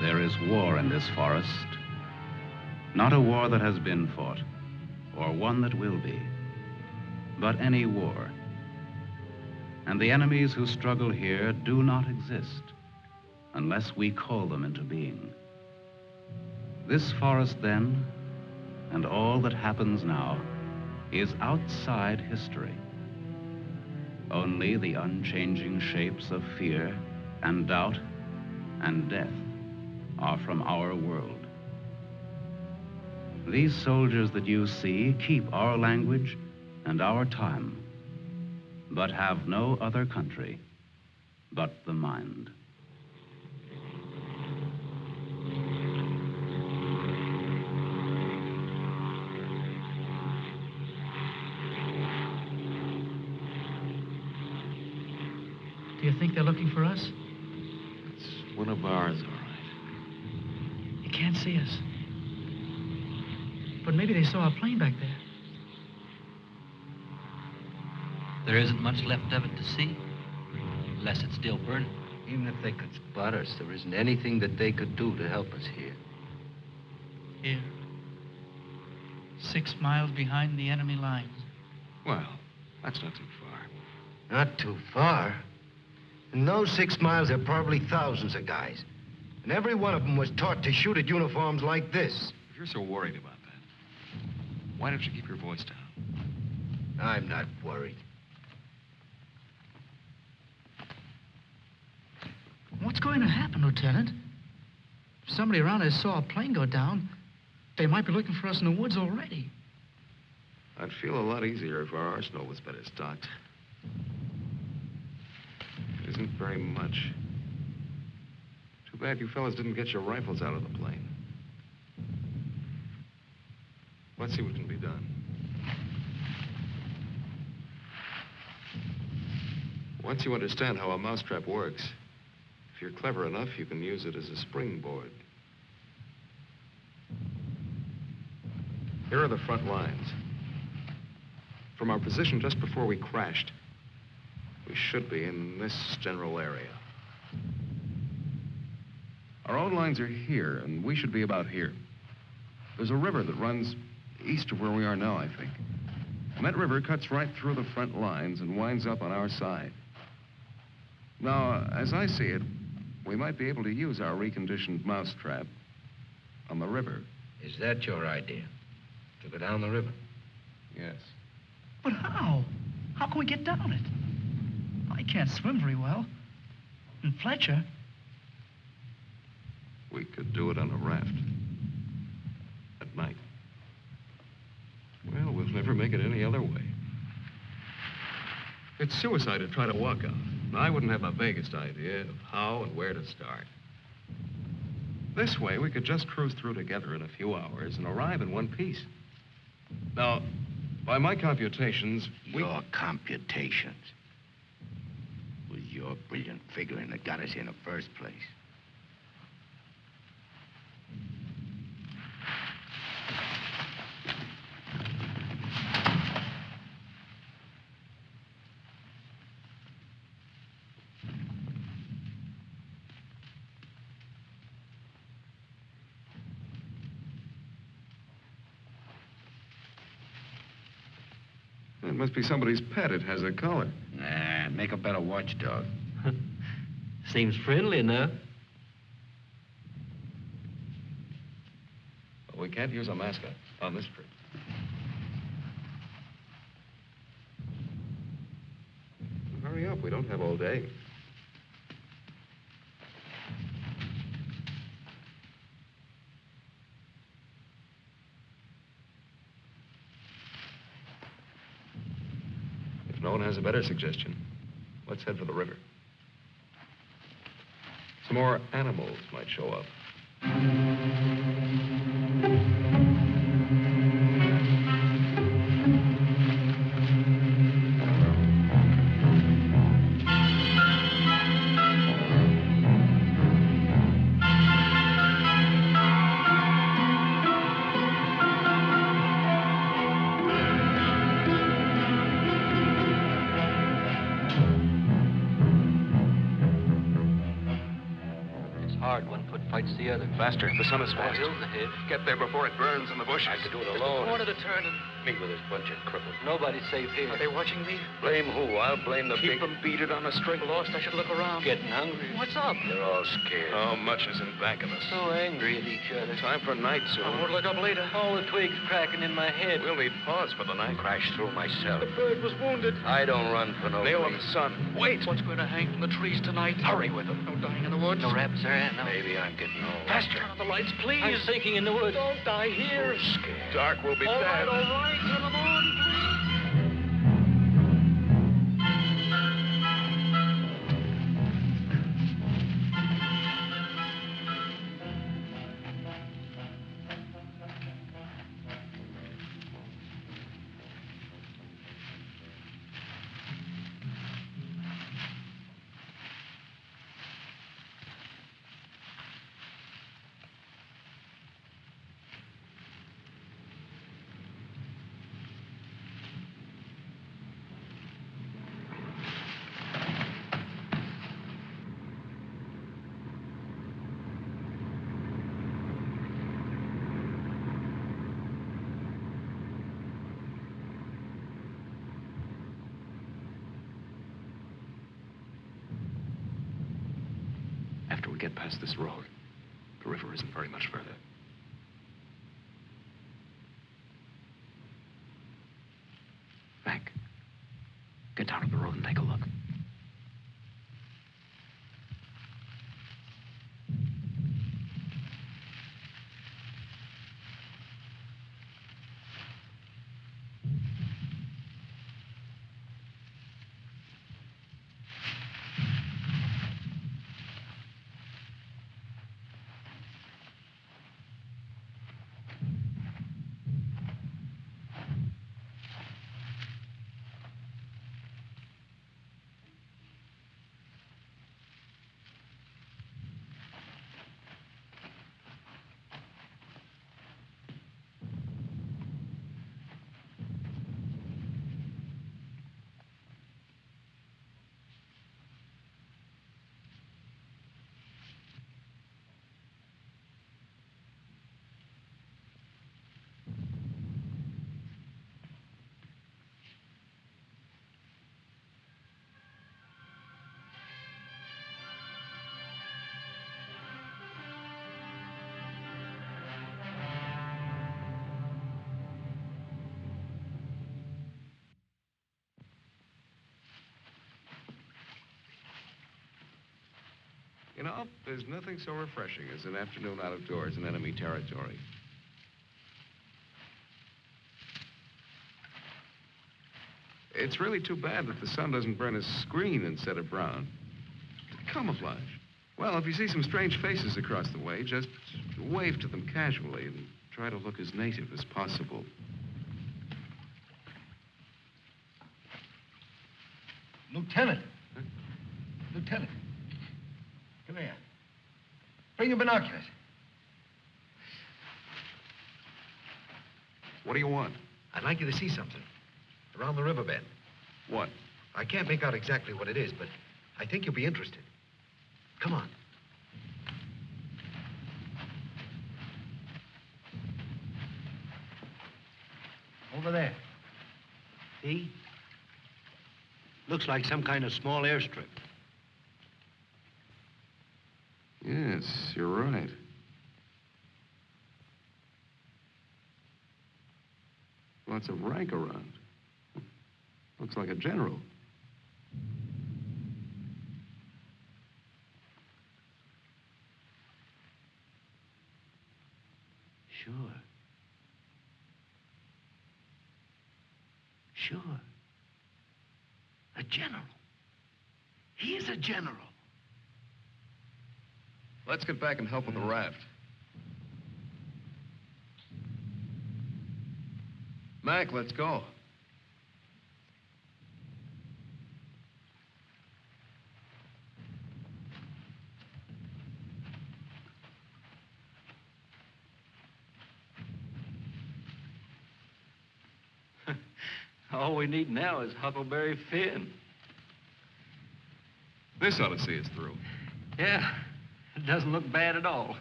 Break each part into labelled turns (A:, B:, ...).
A: There is war in this forest, not a war that has been fought, or one that will be, but any war. And the enemies who struggle here do not exist unless we call them into being. This forest then, and all that happens now, is outside history. Only the unchanging shapes of fear and doubt and death are from our world. These soldiers that you see keep our language and our time, but have no other country but the mind.
B: Do you think they're looking for us?
C: It's one of ours, all right.
B: You can't see us. But maybe they saw our plane back there.
D: There isn't much left of it to see, unless it's still burning.
E: Even if they could spot us, there isn't anything that they could do to help us here.
B: Here. 6 miles behind the enemy lines.
C: Well, that's not too far.
E: Not too far. In those 6 miles, there are probably thousands of guys. And every one of them was taught to shoot at uniforms like this.
C: If you're so worried about that, why don't you keep your voice down?
E: I'm not worried.
B: What's going to happen, Lieutenant? If somebody around us saw a plane go down, they might be looking for us in the woods already.
C: I'd feel a lot easier if our arsenal was better stocked. It isn't very much. Too bad you fellas didn't get your rifles out of the plane. Let's see what can be done. Once you understand how a mousetrap works, if you're clever enough, you can use it as a springboard. Here are the front lines. From our position just before we crashed, we should be in this general area. Our own lines are here, and we should be about here. There's a river that runs east of where we are now, I think. And that river cuts right through the front lines and winds up on our side. Now, as I see it, we might be able to use our reconditioned mousetrap on the river.
E: Is that your idea? To go down the river?
C: Yes.
B: But how? How can we get down it? I can't swim very well. And Fletcher...
C: We could do it on a raft. At night. Well, we'll never make it any other way. It's suicide to try to walk out. I wouldn't have the vaguest idea of how and where to start. This way, we could just cruise through together in a few hours and arrive in one piece. Now, by my computations,
E: Your computations? It was your brilliant figuring that got us here in the first place.
C: It must be somebody's pet. It has a collar.
E: Nah, make a better watchdog.
D: Seems friendly enough.
C: But we can't use a mascot on this trip. Hurry up, we don't have all day. If no one has a better suggestion, let's head for the river. Some more animals might show up.
D: Fights the other.
C: Faster. The sun is fast.
D: Hills ahead.
C: Get there before it burns in the bushes.
E: I could do it alone.
B: Corner to turn and...
E: Me with this bunch of cripples.
D: Nobody's safe here.
B: Are they watching me?
E: Blame who? I'll blame the
C: Keep
E: big...
C: them beat it on a string.
B: Lost, I should look around.
D: Getting hungry.
B: What's up?
E: They're all scared.
C: Oh, much is in back of us.
D: So angry at each other.
C: Time for night soon.
B: I won't look up later.
D: All the twigs cracking in my head.
C: We'll need pause for the night.
E: Crash through myself.
B: The bird was wounded.
E: I don't run for no
C: Nail on the
E: reason.
C: sun. Wait.
B: What's going to hang from the trees tonight?
E: Hurry with them.
B: No dying in the woods.
D: No rabbits there, no.
E: Maybe I'm getting old.
C: Faster.
B: Turn on the lights, please.
D: I'm sinking in the woods.
B: Don't die here.
E: Scared.
C: Dark will be
B: All
C: bad.
B: right, all right. Turn them on, please.
C: After we get past this road, the river isn't very much further. Frank, get down to the road and take a look. You know, there's nothing so refreshing as an afternoon out of doors in enemy territory. It's really too bad that the sun doesn't burn his screen instead of brown. Camouflage. Well, if you see some strange faces across the way, just wave to them casually and try to look as native as possible.
E: Lieutenant.
C: Huh?
E: Lieutenant. Come here. Bring your binoculars.
C: What do you want?
E: I'd like you to see something. Around the riverbed.
C: What?
E: I can't make out exactly what it is, but I think you'll be interested. Come on. Over there. See? Looks like some kind of small airstrip.
C: Yes, you're right. Lots of rank around. Looks like a general.
E: Sure. Sure. A general. He is a general.
C: Let's get back and help with the raft. Mac, let's go.
F: All we need now is Huckleberry Finn.
C: This ought to see us through.
F: Yeah, it doesn't look bad at all.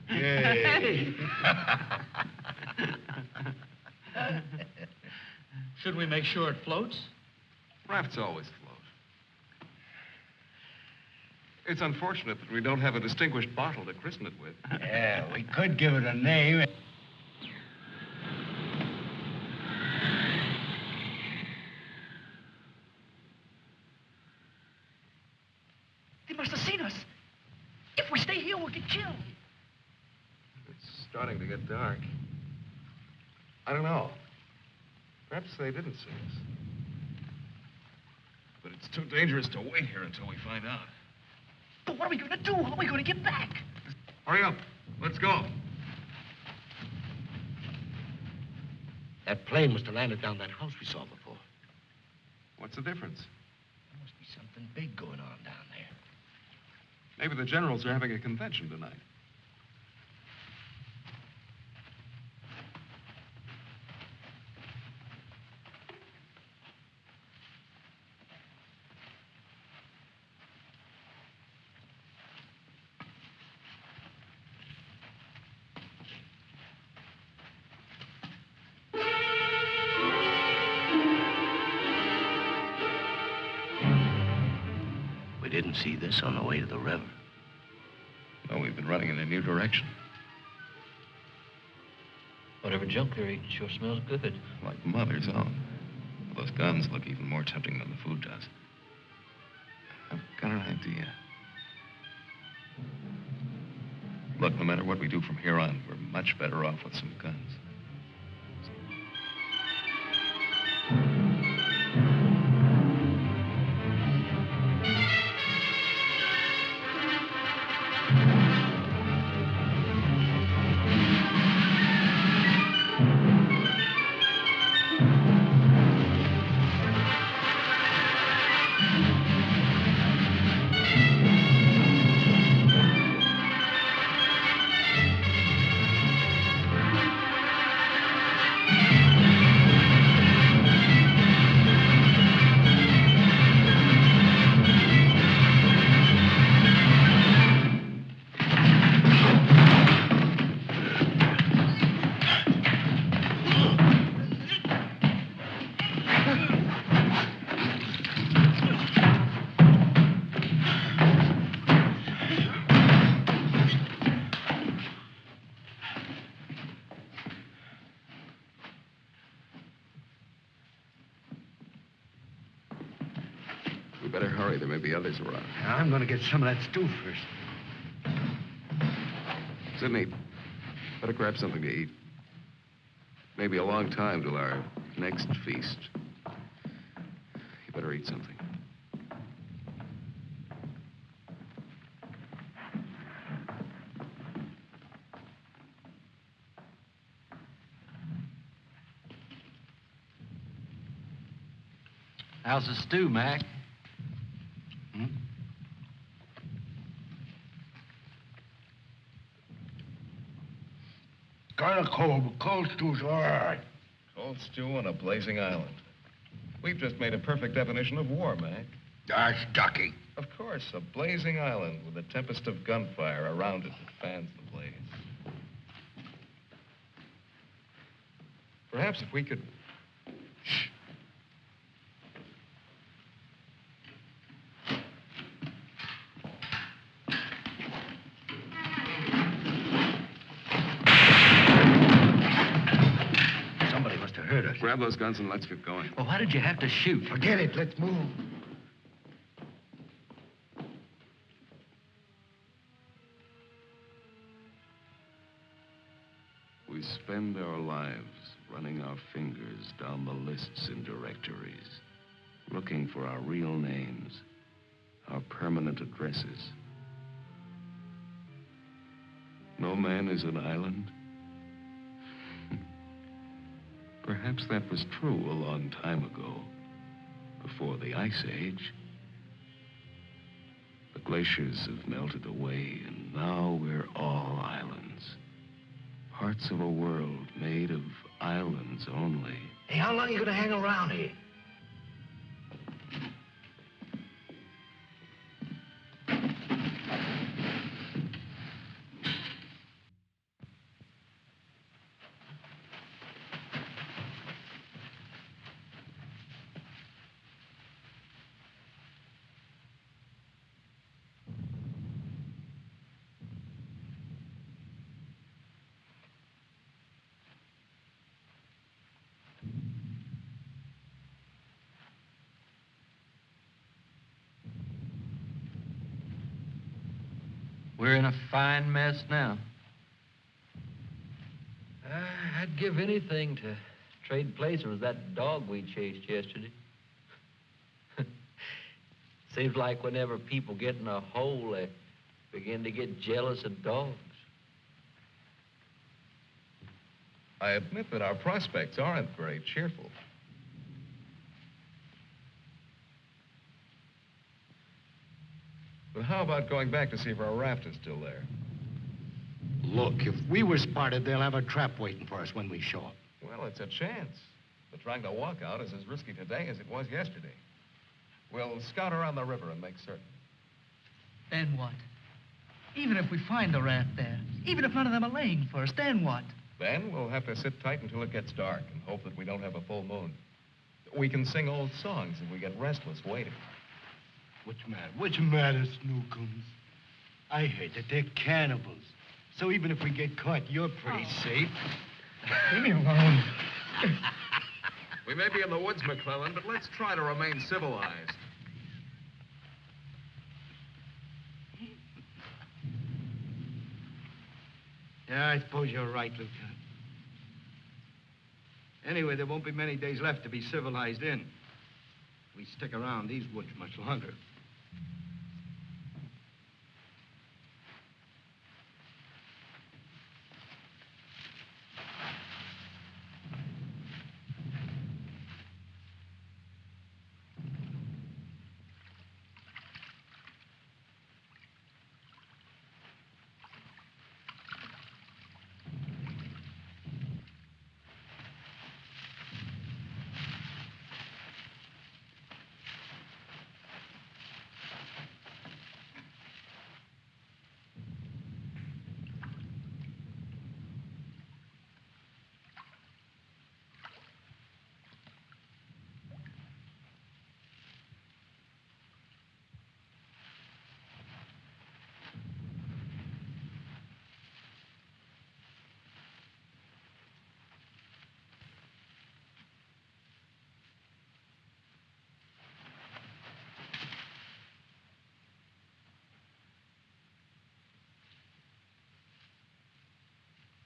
E: Yay.
B: Should we make sure it floats?
C: Rafts always float. It's unfortunate that we don't have a distinguished bottle to christen it with.
E: Yeah, we could give it a name.
B: They must have seen us. If we stay here, we'll get killed.
C: It's starting to get dark. I don't know. Perhaps they didn't see us. But it's too dangerous to wait here until we find out.
B: But what are we going to do? How are we going to get back?
C: Hurry up. Let's go.
E: That plane must have landed down that house we saw before.
C: What's the difference?
E: There must be something big going on down there.
C: Maybe the generals are having a convention tonight.
E: We didn't see this on the way to the river.
C: No, we've been running in a new direction.
D: Whatever junk they're eating sure smells good.
C: Like Mother's own. Those guns look even more tempting than the food does. I've got an idea. Look, no matter what we do from here on, we're much better off with some guns. We better hurry. There may be others around.
E: I'm going to get some of that stew first.
C: Sidney, better grab something to eat. Maybe a long time till our next feast. You better eat something.
F: How's the stew, Mac?
E: Kind of cold, but cold stew's all right.
C: Cold stew on a blazing island. We've just made a perfect definition of war, Mac.
E: That's ducky.
C: Of course, a blazing island with a tempest of gunfire around it that fans the blaze. Perhaps if we could... Shh.
E: Somebody must have heard us.
C: Grab those guns and let's get going.
F: Well, why did you have to shoot?
E: Forget it. Let's move.
C: We spend our lives running our fingers down the lists in directories, looking for our real names, our permanent addresses. No man is an island. Perhaps that was true a long time ago, before the Ice Age. The glaciers have melted away, and now we're all islands. Parts of a world made of islands only.
E: Hey, how long are you gonna hang around here?
F: We're in a fine mess now.
D: I'd give anything to trade places with that dog we chased yesterday. Seems like whenever people get in a hole, they begin to get jealous of dogs.
C: I admit that our prospects aren't very cheerful. But how about going back to see if our raft is still there?
E: Look, if we were spotted, they'll have a trap waiting for us when we show up.
C: Well, it's a chance. But trying to walk out is as risky today as it was yesterday. We'll scout around the river and make certain.
B: Then what? Even if we find the raft there, even if none of them are laying for us, then what?
C: Then we'll have to sit tight until it gets dark and hope that we don't have a full moon. We can sing old songs if we get restless waiting.
E: What's the matter, Snookums? I heard that they're cannibals. So even if we get caught, you're pretty safe.
B: Leave me alone.
C: We may be in the woods, McClellan, but let's try to remain civilized.
E: Yeah, I suppose you're right, Lieutenant. Anyway, there won't be many days left to be civilized in. If we stick around these woods much longer.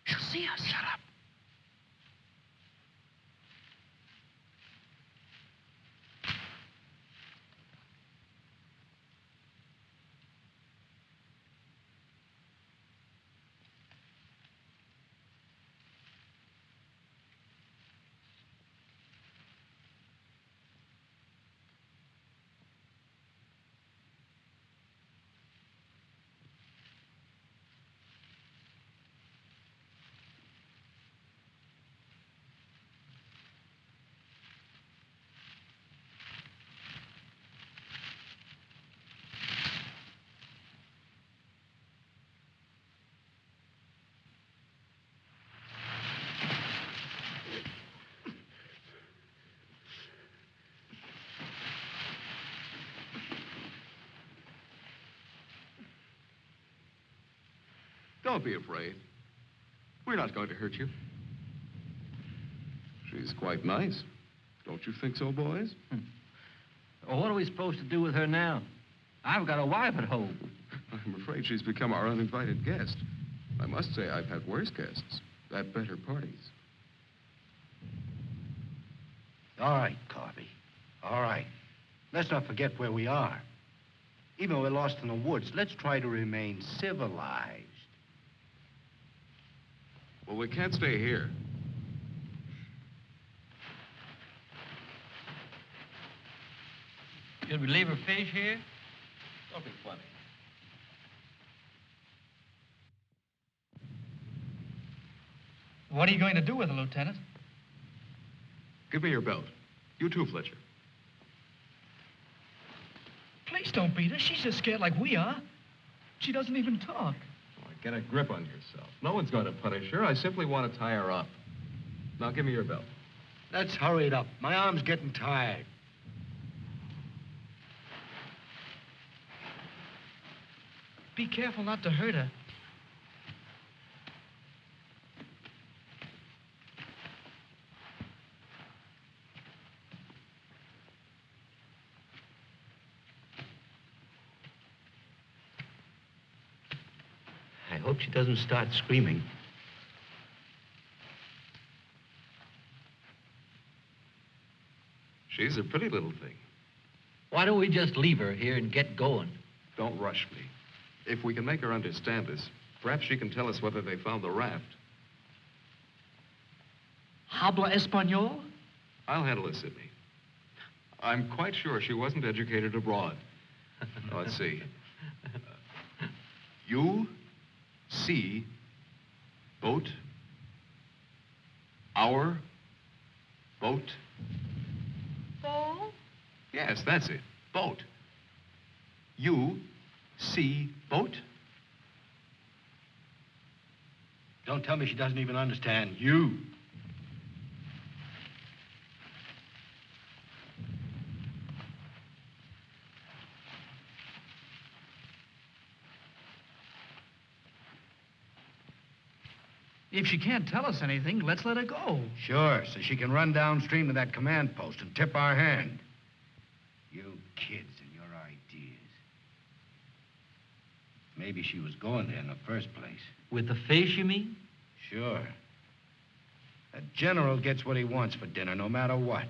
B: She'll see us. Shut up.
C: Don't be afraid. We're not going to hurt you. She's quite nice. Don't you think so, boys?
F: Well, what are we supposed to do with her now? I've got a wife at home.
C: I'm afraid she's become our uninvited guest. I must say I've had worse guests. at better parties.
E: All right, Carby. All right. Let's not forget where we are. Even though we're lost in the woods, let's try to remain civilized.
C: Well, we can't stay here.
F: Should we leave her fish here?
C: Don't be funny.
B: What are you going to do with her, Lieutenant?
C: Give me your belt. You too, Fletcher.
B: Please don't beat her. She's just scared like we are. She doesn't even talk.
C: Oh, get a grip on yourself. No one's going to punish her. I simply want to tie her up. Now, give me your belt.
E: Let's hurry it up. My arm's getting tired.
B: Be careful not to hurt her.
E: I hope she doesn't start screaming.
C: She's a pretty little thing.
D: Why don't we just leave her here and get going?
C: Don't rush me. If we can make her understand us, perhaps she can tell us whether they found the raft.
B: Habla Espanol?
C: I'll handle it, Sidney. I'm quite sure she wasn't educated abroad. Now, let's see. You see boat, our boat.
G: Ball?
C: Yes, that's it. Boat. You see boat?
E: Don't tell me she doesn't even understand you.
B: If she can't tell us anything, let's let her go.
E: Sure, so she can run downstream to that command post and tip our hand. You kids and your ideas. Maybe she was going there in the first place.
D: With the fish, you mean?
E: Sure. A general gets what he wants for dinner, no matter what.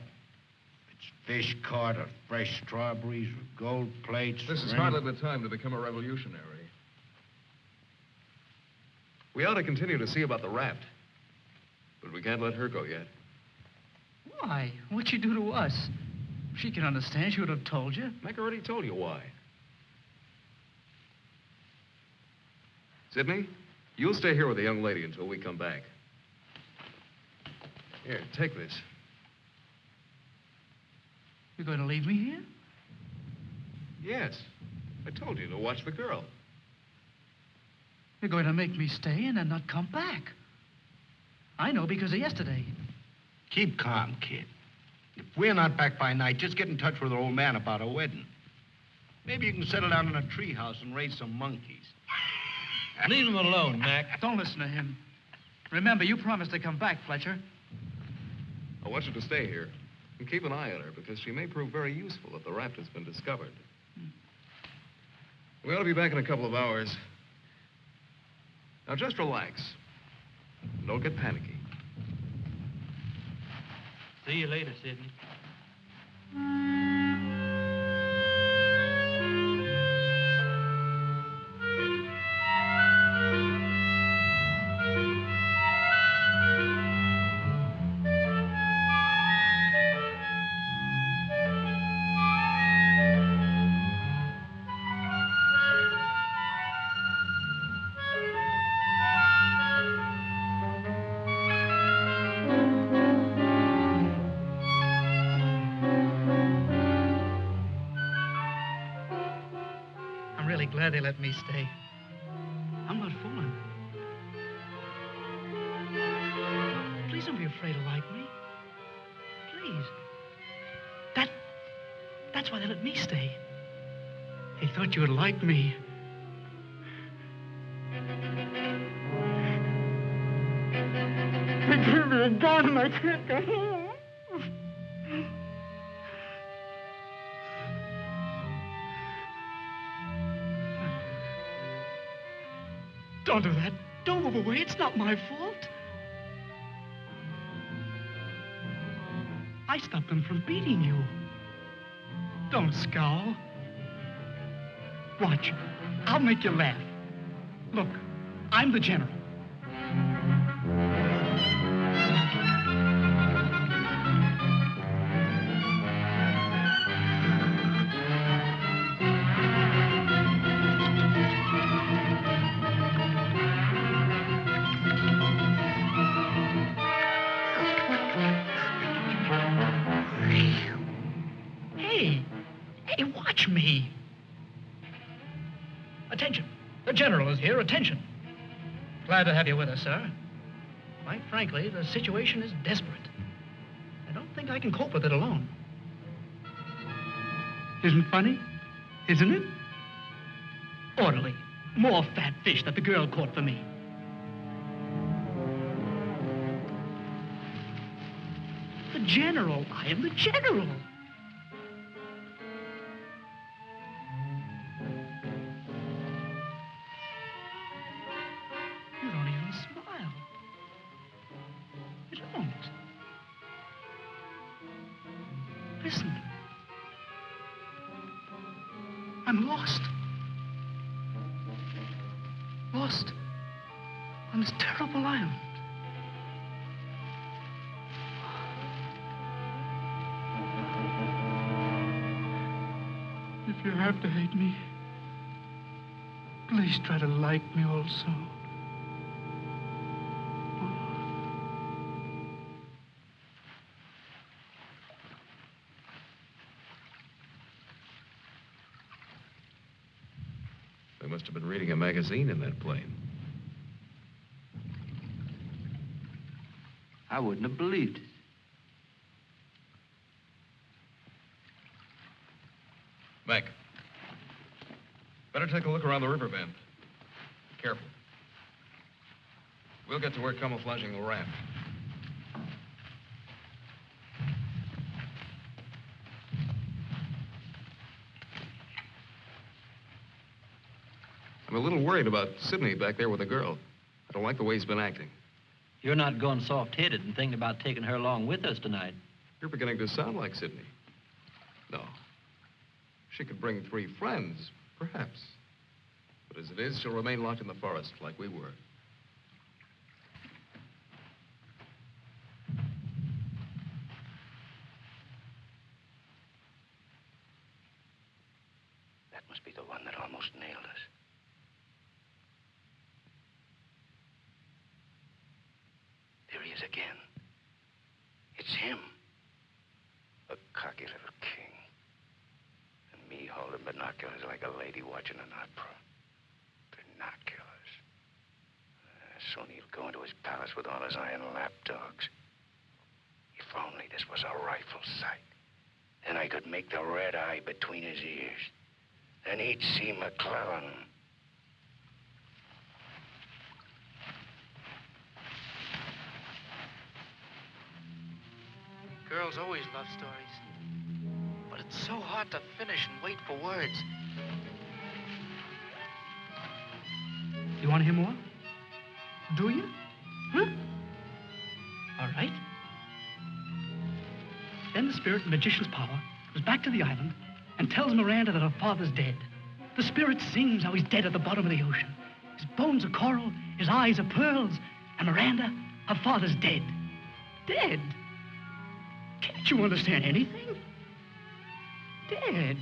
E: It's fish caught or fresh strawberries or gold plates.
C: This is
E: or
C: hardly the time to become a revolutionary. We ought to continue to see about the raft. But we can't let her go yet.
B: Why? What'd she do to us? She can understand. She would have told you.
C: Mac already told you why. Sidney, you'll stay here with the young lady until we come back. Here, take this.
B: You're going to leave me here?
C: Yes. I told you to watch the girl.
B: You're going to make me stay and then not come back. I know because of yesterday.
E: Keep calm, kid. If we're not back by night, just get in touch with our old man about a wedding. Maybe you can settle down in a treehouse and raise some monkeys.
F: Leave him alone, Mac.
B: Don't listen to him. Remember, you promised to come back, Fletcher.
C: I want you to stay here and keep an eye on her because she may prove very useful if the raft has been discovered. We ought to be back in a couple of hours. Now, just relax. Don't get panicky.
D: See you later, Sidney.
B: Glad they let me stay. I'm not fooling. Please don't be afraid to like me. Please. That's why they let me stay. They thought you would like me.
G: They gave me a gun and I can't go home.
B: Don't do that. Don't move away. It's not my fault. I stopped them from beating you. Don't scowl. Watch. I'll make you laugh. Look, I'm the general. Hey, watch me. Attention. The general is here. Attention. Glad to have you with us, sir. Quite frankly, the situation is desperate. I don't think I can cope with it alone. Isn't funny? Isn't it? Orderly. More fat fish that the girl caught for me. The general. I am the general. You don't even smile. You don't. Listen. I'm lost. Lost on this terrible island. If you have to hate me, please try to like me also.
C: They must have been reading a magazine in that plane.
D: I wouldn't have believed it.
C: Mac, better take a look around the river bend. Careful. We'll get to work camouflaging the raft. I'm a little worried about Sidney back there with the girl. I don't like the way he's been acting.
D: You're not going soft-headed and thinking about taking her along with us tonight.
C: You're beginning to sound like Sidney. No. She could bring 3 friends, perhaps. But as it is, she'll remain locked in the forest like we were.
E: That must be the one that almost nailed us. There he is again. It's him. A cocky little king. And me holding binoculars like a lady watching an opera. Binoculars. Soon he'll go into his palace with all his iron lapdogs. If only this was a rifle sight. Then I could make the red eye between his ears. Then he'd see McClellan.
B: Girls always love stories. But it's so hard to finish and wait for words. You want to hear more? Do you? Huh? All right. Then the spirit, the magician's power, goes back to the island and tells Miranda that her father's dead. The spirit sings how he's dead at the bottom of the ocean. His bones are coral, his eyes are pearls, and Miranda, her father's dead. Dead? Can't you understand anything? Dead.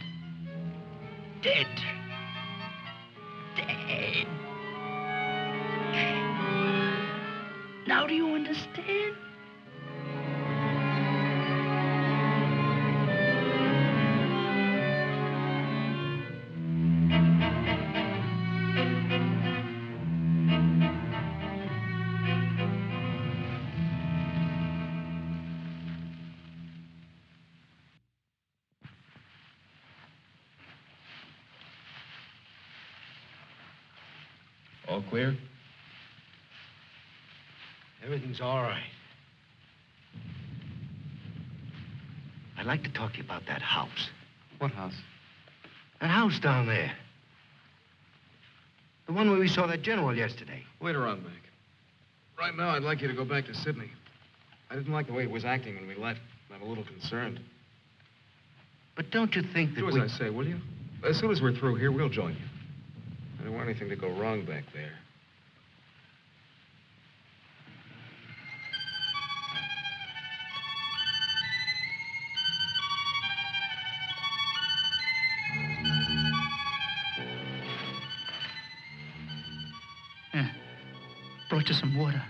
B: Dead. Dead. Now do you understand?
C: All clear?
E: Everything's all right. I'd like to talk to you about that house.
C: What house?
E: That house down there. The one where we saw that general yesterday.
C: Later on, Mac. Right now, I'd like you to go back to Sydney. I didn't like the way he was acting when we left. I'm a little concerned.
E: But don't you think that
C: Do as I say, will you? As soon as we're through here, we'll join you. I don't want anything to go wrong back there.
B: Yeah. Brought you some water.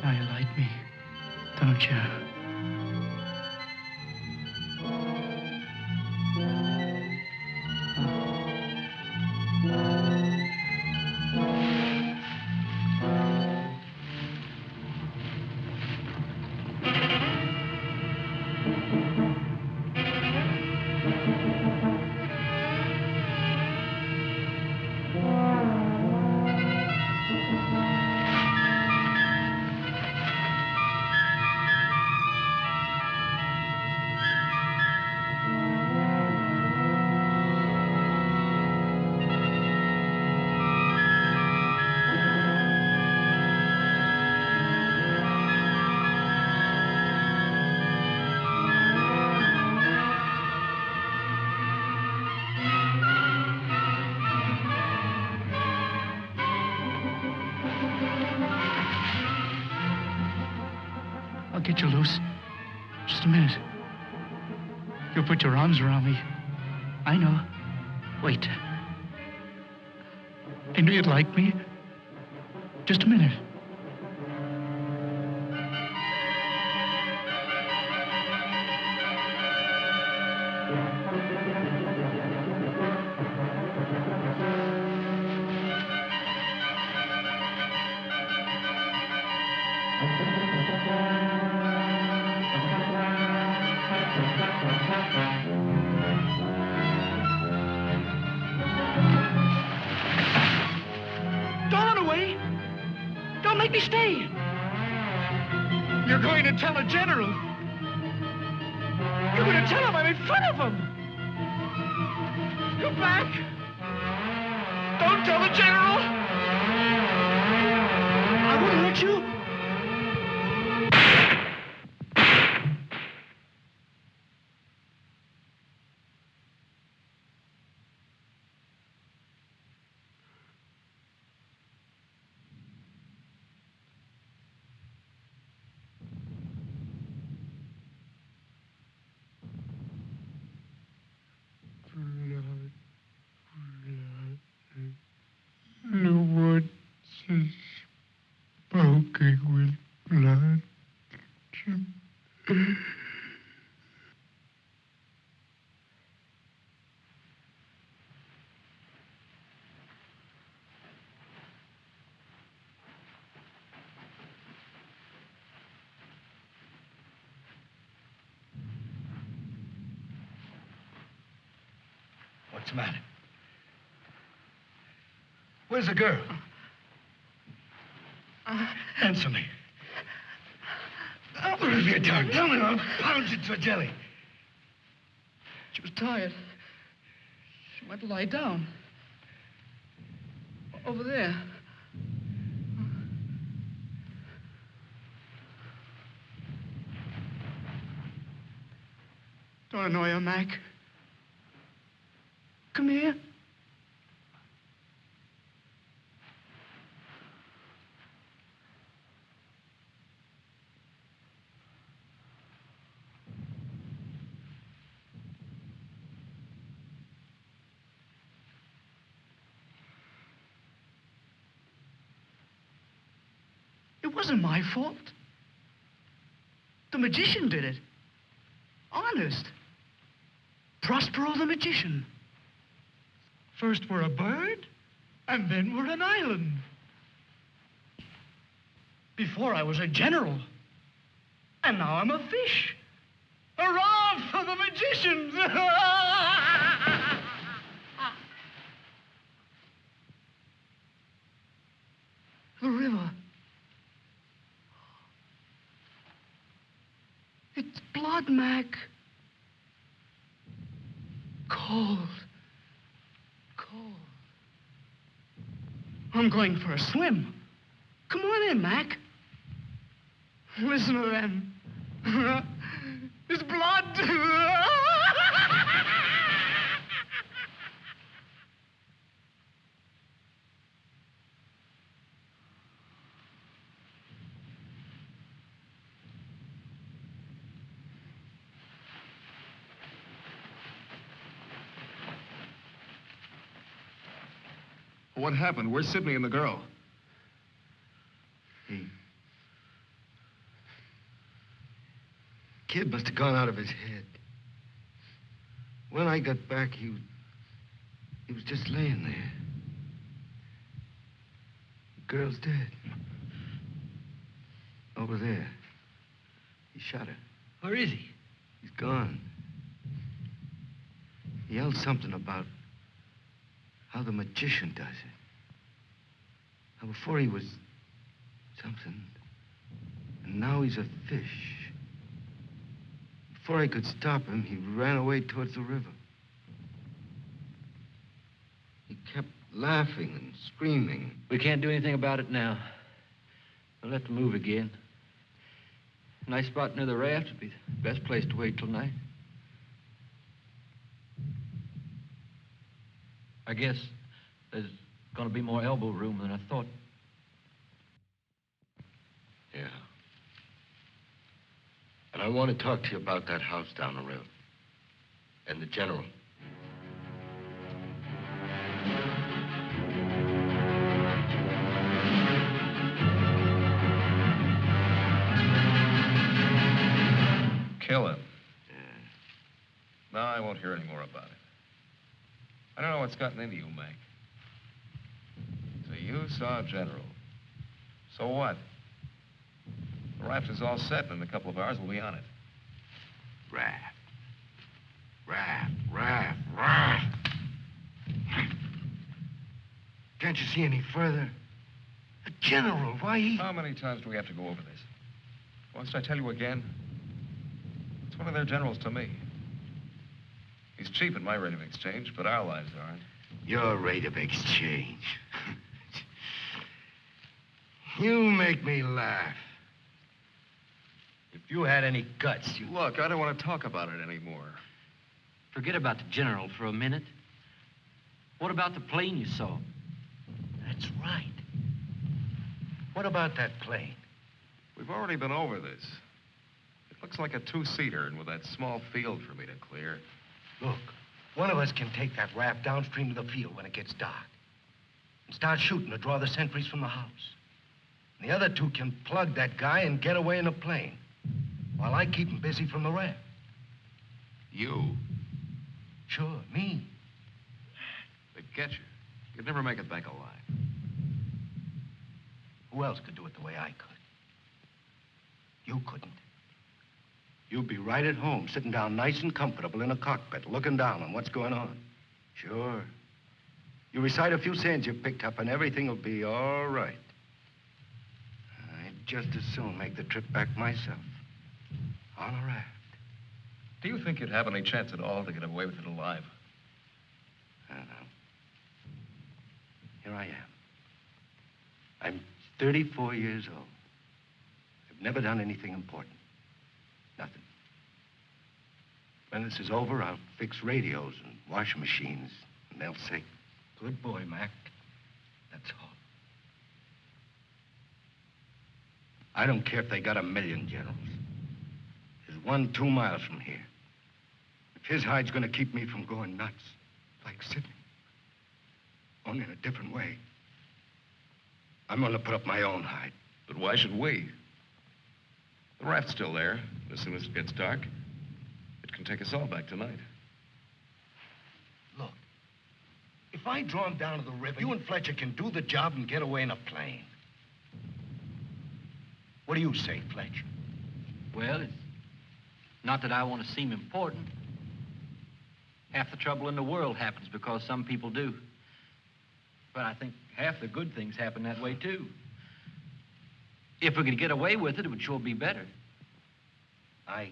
B: Now you like me, don't you? I'll get you loose. Just a minute. You'll put your arms around me. I know. Wait. I knew you'd like me. Just a minute. Don't run away. Don't make me stay. You're going to tell the general. You're going to tell him I'm in front of him. Come back. Don't tell the general. I won't hurt you.
G: The woods is smoking with blood.
B: What's the matter? Where's the girl? Answer me. What have you done? Tell me, or I'll pound you to a jelly.
H: She was tired. She went to lie down. Over there.
B: Don't annoy her, Mac. Come here. It wasn't my fault. The magician did it. Honest. Prospero the magician. First we're a bird, and then we're an island. Before I was a general, and now I'm a fish. Hurrah off for the magicians! The river. It's blood, Mac. Cold. Cold. I'm going for a swim. Come on in, Mac. Listen to them. It's blood.
C: What happened? Where's Sidney and the girl?
E: Kid must have gone out of his head. When I got back, he was just laying there. The girl's dead. Over there. He shot her.
B: Where is he?
E: He's gone. He yelled something about how the magician does it. How before he was something, and now he's a fish. Before I could stop him, he ran away towards the river. He kept laughing and screaming.
F: We can't do anything about it now. We'll have to move again. A nice spot near the raft would be the best place to wait till night. I guess there's gonna be more elbow room than I thought.
E: Yeah. And I want to talk to you about that house down the road. And the general.
C: Kill him. Yeah. No, I won't hear any more about it. I don't know what's gotten into you, Mac. So you saw General. So what? The raft is all set, and in a couple of hours we'll be on it.
E: Raft. Can't you see any further? The general, why he...
C: How many times do we have to go over this? Must I tell you again? It's one of their generals to me. He's cheap at my rate of exchange, but our lives aren't.
E: Your rate of exchange. You make me laugh. If you had any guts, you...
C: Look, I don't want to talk about it anymore.
F: Forget about the general for a minute. What about the plane you saw?
E: That's right. What about that plane?
C: We've already been over this. It looks like a two-seater, and with that small field for me to clear.
E: Look, one of us can take that raft downstream to the field when it gets dark and start shooting to draw the sentries from the house. And the other two can plug that guy and get away in a plane while I keep him busy from the raft.
C: You?
E: Sure, me.
C: They'd get you. You'd never make it back alive.
E: Who else could do it the way I could? You couldn't. You'd be right at home, sitting down nice and comfortable in a cockpit, looking down on what's going on. Sure. You recite a few sayings you picked up, and everything will be all right. I'd just as soon make the trip back myself. On a raft.
C: Do you think you'd have any chance at all to get away with it alive?
E: I don't know. Here I am. I'm 34 years old. I've never done anything important. Nothing. When this is over, I'll fix radios and washing machines, and they'll say, "Good boy, Mac." That's all. I don't care if they got 1,000,000 generals. There's one 2 miles from here. If his hide's gonna keep me from going nuts, like Sidney, only in a different way, I'm gonna put up my own hide.
C: But why should we? The raft's still there. As soon as it gets dark, it can take us all back tonight.
E: Look, if I draw him down to the river, you and Fletcher can do the job and get away in a plane. What do you say, Fletcher?
F: Well, it's Not that I want to seem important. Half the trouble in the world happens because some people do. But I think half the good things happen that way, too. If we could get away with it, it would sure be better.
E: I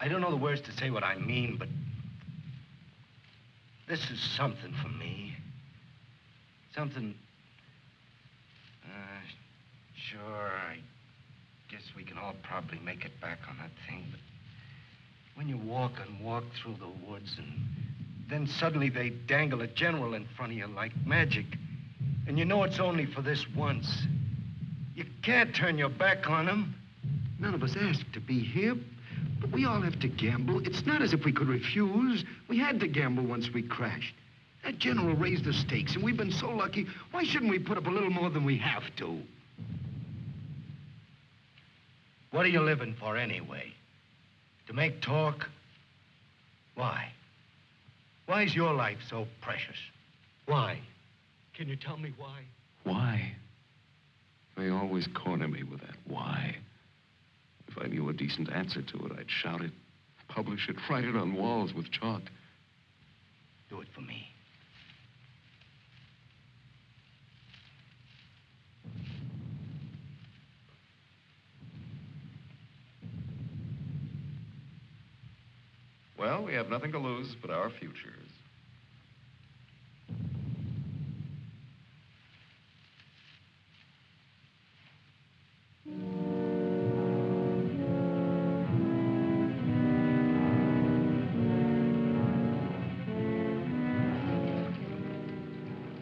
E: don't know the words to say what I mean, but this is something for me. Something... Sure, I guess we can all probably make it back on that thing, but when you walk and walk through the woods and then suddenly they dangle a general in front of you like magic, and you know it's only for this once, you can't turn your back on him.
I: None of us asked to be here, but we all have to gamble. It's not as if we could refuse. We had to gamble once we crashed. That general raised the stakes, and we've been so lucky. Why shouldn't we put up a little more than we have to?
E: What are you living for anyway? To make talk? Why? Why is your life so precious? Why? Can you tell me why?
C: Why? They always corner me with that why. If I knew a decent answer to it, I'd shout it, publish it, write it on walls with chalk.
E: Do it for me.
C: Well, we have nothing to lose but our futures.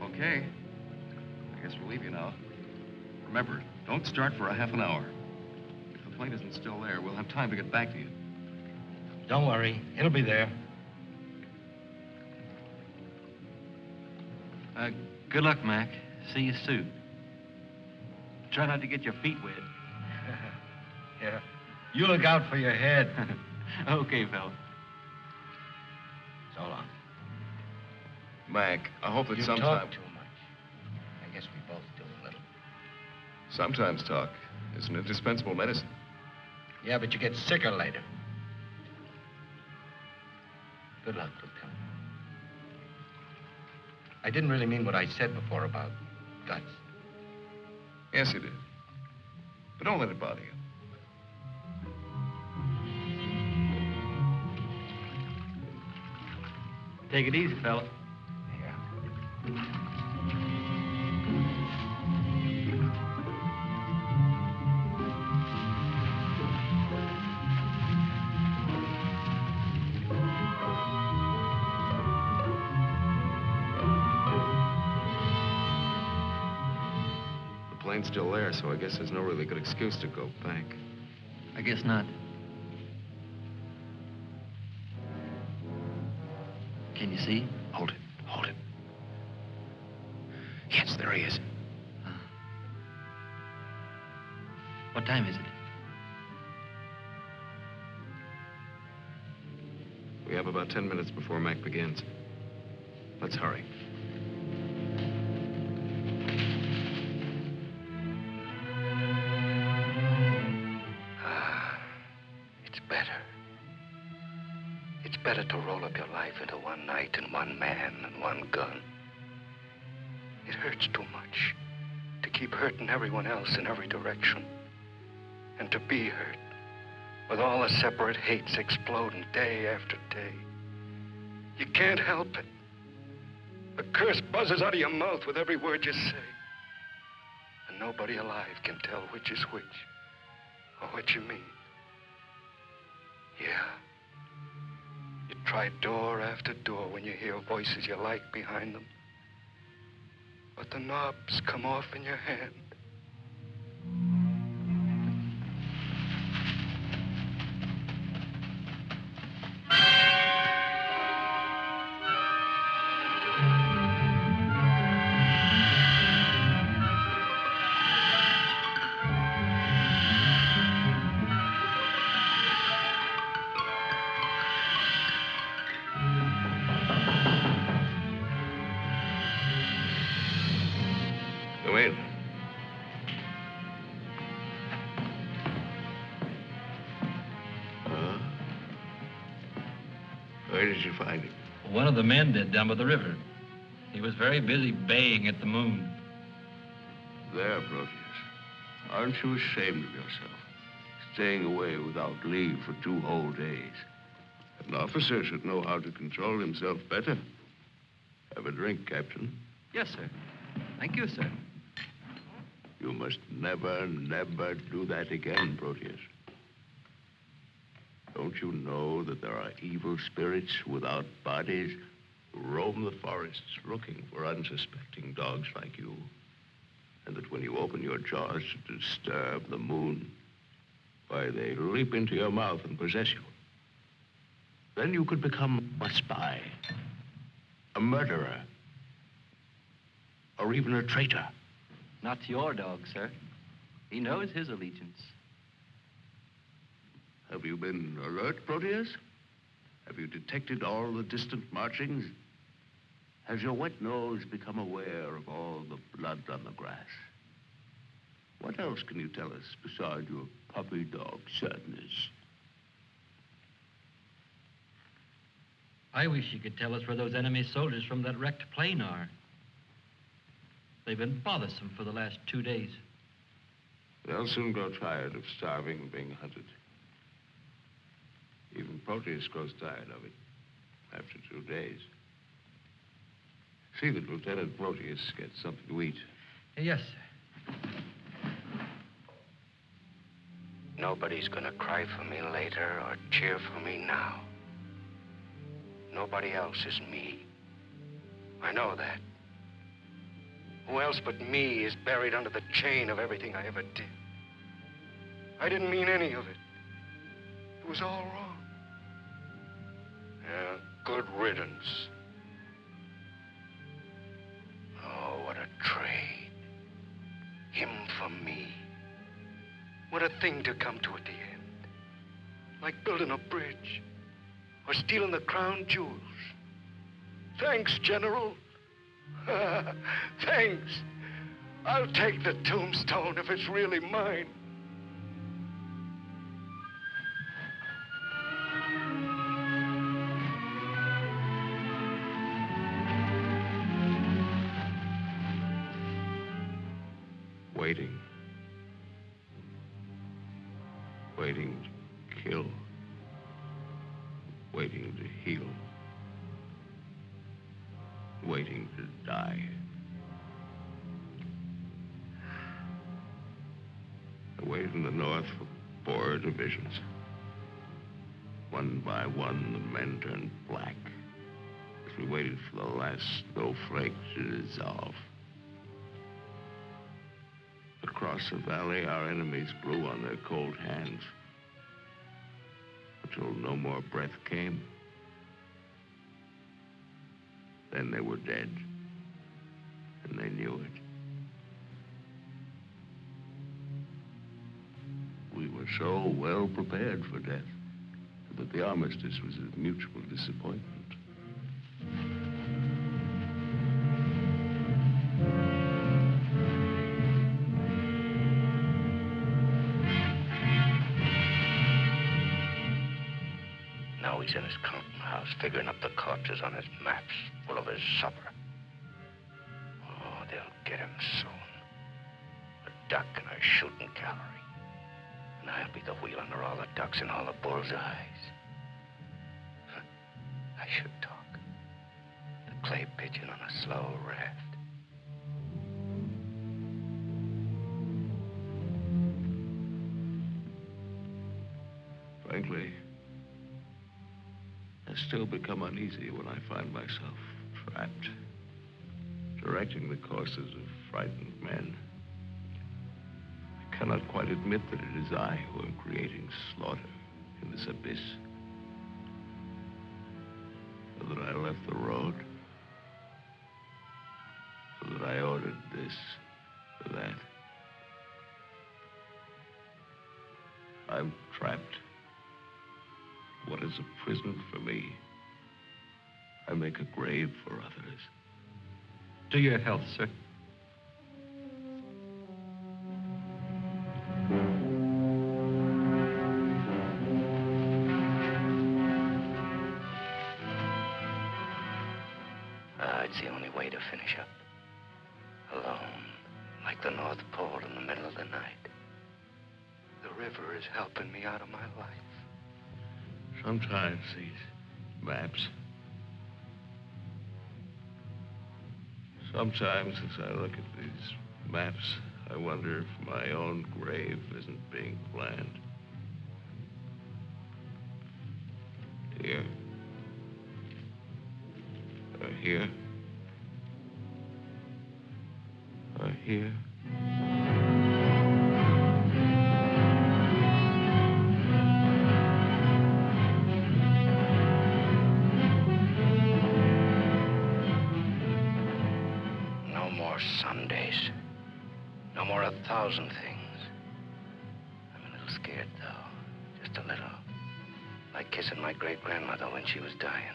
C: Okay. I guess we'll leave you now. Remember, don't start for a half an hour. If the plane isn't still there, we'll have time to get back to you.
E: Don't worry, it'll be there.
F: Good luck, Mac. See you soon. Try not to get your feet wet.
E: Yeah. You look out for your head.
F: Okay, fella.
E: So long.
C: Mac, I hope that
E: You
C: sometime...
E: talk too much. I guess we both do a little.
C: Sometimes talk is an indispensable medicine.
E: Yeah, but you get sicker later. Good luck, Lieutenant. I didn't really mean what I said before about guts.
C: Yes, you did. But don't let it bother you.
F: Take it easy, fella.
E: Yeah.
C: The plane's still there, so I guess there's no really good excuse to go back.
F: I guess not. Can you see?
I: Hold it, hold it. Yes, there he is.
F: What time is it?
C: We have about 10 minutes before Mac begins. Let's hurry.
E: It's better. It's better to roll up your life into one night and one man and one gun. It hurts too much to keep hurting everyone else in every direction. And to be hurt with all the separate hates exploding day after day. You can't help it. A curse buzzes out of your mouth with every word you say. And nobody alive can tell which is which or what you mean. Yeah. You try door after door when you hear voices you like behind them. But the knobs come off in your hand.
C: Wait.
E: Where did you find him?
F: One of the men did down by the river. He was very busy baying at the moon.
E: There, Proteus. Aren't you ashamed of yourself? Staying away without leave for 2 whole days. An officer should know how to control himself better. Have a drink, Captain.
F: Yes, sir. Thank you, sir.
E: You must never, never do that again, Proteus. Don't you know that there are evil spirits without bodies who roam the forests looking for unsuspecting dogs like you? And that when you open your jaws to disturb the moon, why, they leap into your mouth and possess you. Then you could become a spy, a murderer, or even a traitor.
F: Not to your dog, sir. He knows his allegiance.
E: Have you been alert, Proteus? Have you detected all the distant marchings? Has your wet nose become aware of all the blood on the grass? What else can you tell us besides your puppy dog sadness?
F: I wish you could tell us where those enemy soldiers from that wrecked plane are. They've been bothersome for the last 2 days.
E: They'll soon grow tired of starving and being hunted. Even Proteus grows tired of it after 2 days. See that Lieutenant Proteus gets something to eat.
F: Yes, sir.
E: Nobody's gonna cry for me later or cheer for me now. Nobody else is me. I know that. Who else but me is buried under the chain of everything I ever did? I didn't mean any of it. It was all wrong. Yeah, good riddance. Oh, what a trade. Him for me. What a thing to come to at the end. Like building a bridge or stealing the crown jewels. Thanks, General. Thanks. I'll take the tombstone if it's really mine. Waiting. Waiting to kill. Waiting to heal. Waiting to die. I waited in the north for 4 divisions. One by one, the men turned black as we waited for the last snowflake to dissolve. Across the valley, our enemies blew on their cold hands until no more breath came. Then they were dead, and they knew it. We were so well prepared for death that the armistice was a mutual disappointment. Now he's in his counting house, figuring up the corpses on his maps, full of his supper. Oh, they'll get him soon. A duck in a shooting gallery. And I'll be the wheel under all the ducks and all the bull's eyes. I should talk. The clay pigeon on a slow raft. Frankly, I still become uneasy when I find myself trapped, directing the courses of frightened men. I cannot quite admit that it is I who am creating slaughter in this abyss. So that I left the road. So that I ordered this or that. I'm trapped. What is a prison for me? I make a grave for others.
F: To your health, sir.
E: That's the only way to finish up. Alone, like the North Pole in the middle of the night. The river is helping me out of my life.
J: Sometimes these maps. Sometimes as I look at these maps, I wonder if my own grave isn't being planned. Here. Or here. Or here.
E: No more Sundays. No more 1,000 things. I'm a little scared, though. Just a little. Like kissing my great-grandmother when she was dying.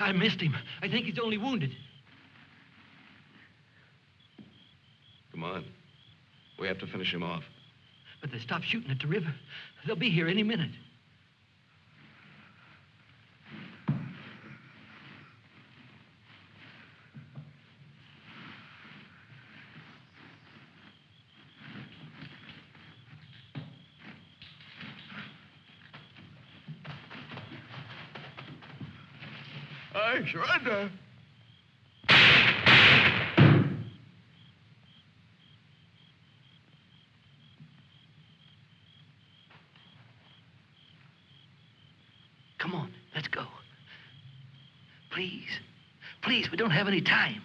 F: I missed him. I think he's only wounded.
C: Come on. We have to finish him off.
F: But they stopped shooting at the river. They'll be here any minute.
J: I surrender.
F: Come on, let's go. Please, please, we don't have any time.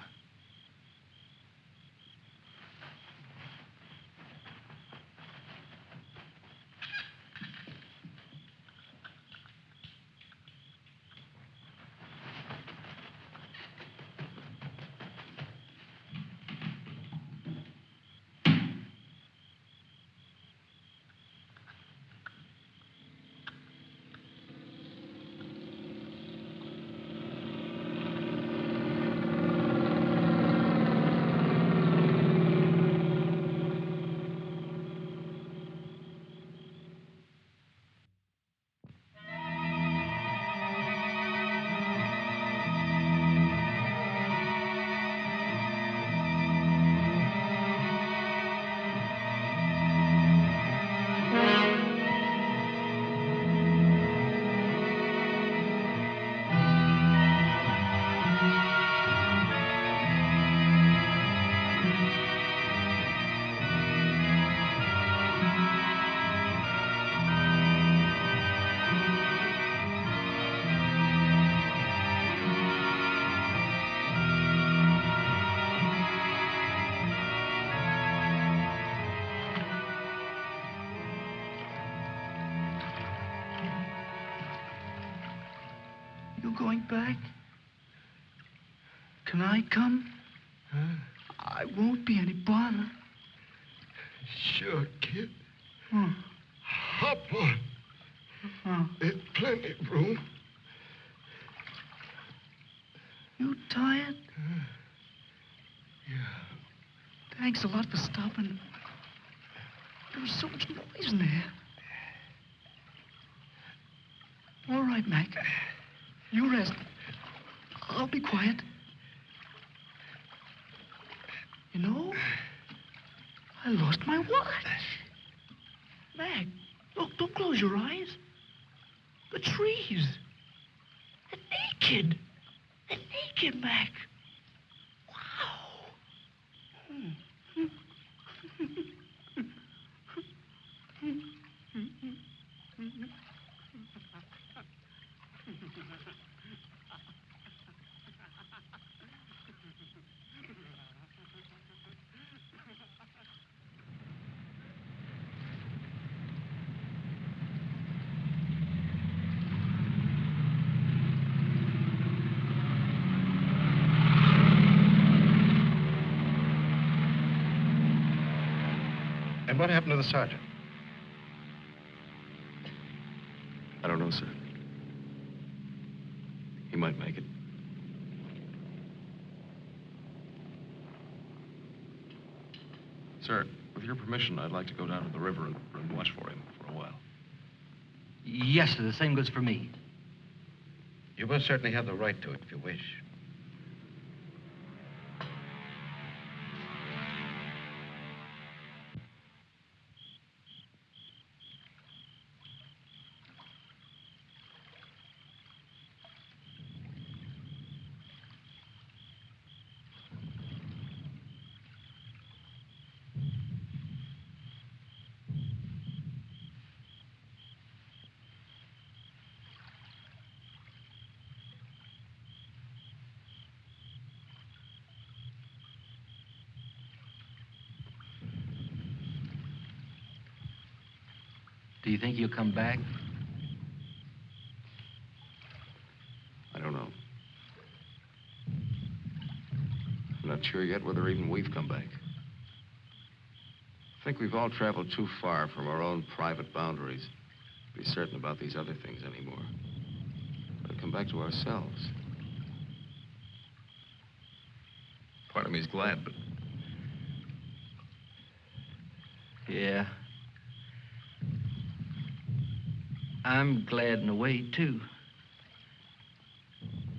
B: going back? Can I come?
I: Huh?
B: I won't be any bother.
I: Sure, kid.
B: Hmm.
I: Hop on. There's plenty of room.
B: You tired?
I: Yeah.
B: Thanks a lot for stopping. There was so much noise in there. All right, Mac. You rest. I'll be quiet. You know, I lost my watch. Mac, look, don't close your eyes. The trees. They're naked. They're naked, Mac. Wow.
C: And what happened to the sergeant?
J: I don't know, sir. He might make it.
C: Sir, with your permission, I'd like to go down to the river and watch for him for a while.
F: Yes, sir. The same goes for me.
E: You most certainly have the right to it if you wish.
F: Do you think he'll come back?
J: I don't know. I'm not sure yet whether even we've come back. I think we've all traveled too far from our own private boundaries to be certain about these other things anymore. We'll come back to ourselves.
C: Part of me's glad, but
F: Yeah. I'm glad in a way, too.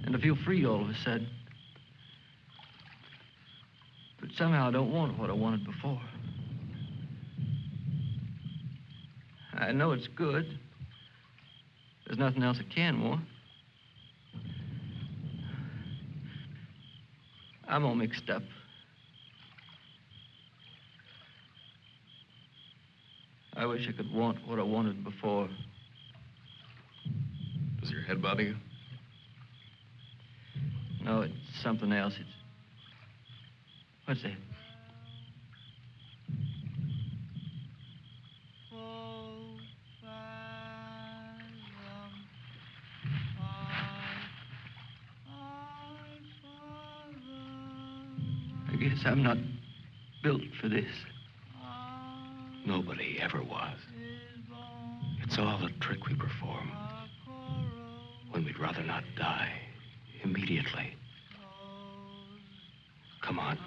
F: And I feel free all of a sudden. But somehow I don't want what I wanted before. I know it's good. There's nothing else I can want. I'm all mixed up. I wish I could want what I wanted before.
C: does your head bother you?
F: No, it's something else. It's... What's that? I guess I'm not built for this.
E: Nobody ever was. It's all a trick we perform. When we'd rather not die immediately. Come on.